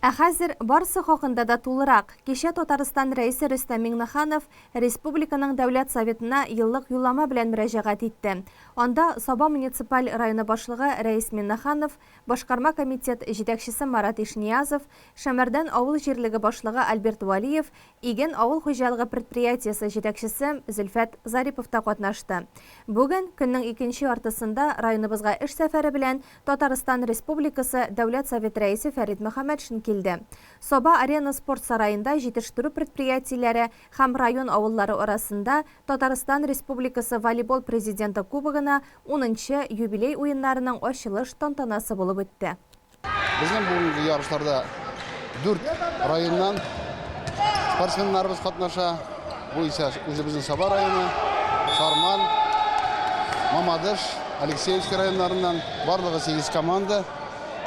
Ә хәзер барсы хакында да тулырак. Кичә Татарстан рәисе Рөстәм Миңнеханов республиканың Дәүләт Советына еллык юллама белән мөрәҗәгать итте. Анда Саба муниципаль районы башлыгы Рәис Миңнеханов, башкарма комитет җитәкчесе Марат Ишниязов, Шәмәрдән авыл җирлеге башлыгы Альберт Валиев, Иген авыл хуҗалыгы предприятиесе җитәкчесе Зөлфәт Зарипов та катнашты. Бүген көннең икенче яртысында районыбызга эш сәфәре белән Татарстан Республикасы Дәүләт Совет рәисе Фәрит Мөхәммәтшин килде. Соба арена спорт сарайында җитештерү предприятиеләре һәм район авыллары арасында Татарстан Республикасы волейбол президенты кубогына 10-нчы юбилей уеннарының ачылыш тантанасы булып үтте. Безнең бүгенге ярышларда 4 районнан спортсменнарыбыз катнаша. Бу исә үзебезнең Саба районы, Сарман, Мамадыш, Алексеевский районнарыннан барлыгы 8 команда.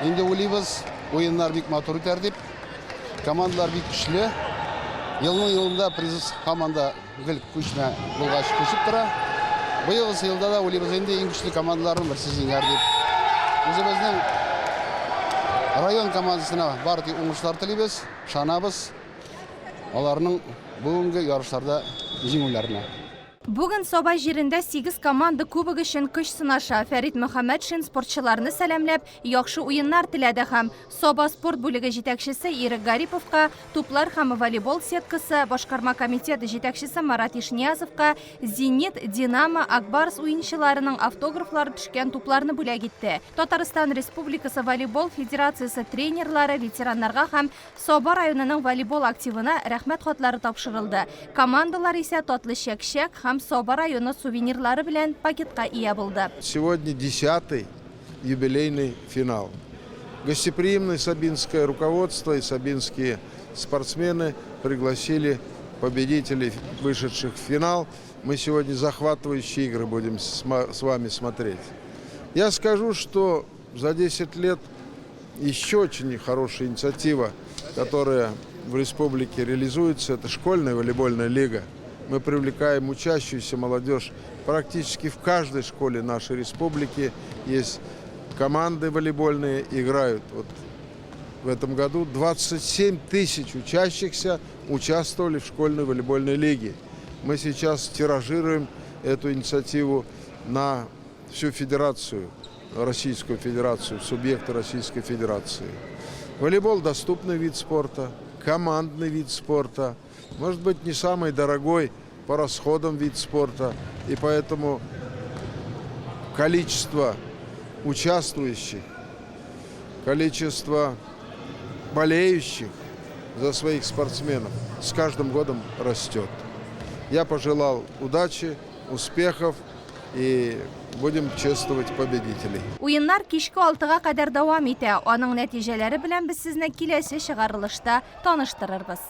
Инде уйлыйбыз, уеннар бик матур үтәр дип. Командалар бик көчле. Елның-елында призис команда гел көчмә булгач көчеп тора. Быел елда да уйлыйбыз инде иң көчле командаларның берсе җиңәр дип. Үзебезнең район командасына бар ди уңышлар телибез, шанабыз. Аларның бүгенге ярышларда җиңүләренә. Бүген Соба җирендә 8 команда кубок өчен көч сынаша. Фәрит Мөхәммәтшин спортчыларны сәламләп, яхшы уеннар теләде һәм Соба спорт бүлеге җитәкчесе Ирек Гариповка, туплар һәм волейбол сеткасы башкарма комитеты җитәкчесе Марат Ишниязовка, Зенит, Динамо, Акбарс уенчыларының автографлары төшкән тупларны бүләк итте. Татарстан Республикасы волейбол федерациясе тренерлары, ветераннарга һәм Соба районының волейбол активына рәхмәт хатлары тапшырылды. Командалар исә татлы чәк-чәк һәм Соба районы сувенирлары белән пакетка ия булды. Сегодня 10-й юбилейный финал. Гостеприимное сабинское руководство и сабинские спортсмены пригласили победителей, вышедших в финал. Мы сегодня захватывающие игры будем с вами смотреть. Я скажу, что за 10 лет еще очень хорошая инициатива, которая в республике реализуется, это школьная волейбольная лига. Мы привлекаем учащуюся молодежь. Практически в каждой школе нашей республики есть команды волейбольные, играют. Вот в этом году 27 тысяч учащихся участвовали в школьной волейбольной лиге. Мы сейчас тиражируем эту инициативу на всю федерацию, Российскую федерацию, субъекты Российской федерации. Волейбол – доступный вид спорта, командный вид спорта. Может быть, не самый дорогой по расходам вид спорта, и поэтому количество участвующих, количество болеющих за своих спортсменов с каждым годом растет. Я пожелал удачи, успехов и будем чествовать победителей. Уеннар кичке 6-га кадәр дәвам итә. Аның нәтиҗәләре белән без сезне киләсе чыгарылышта таныштырырбыз.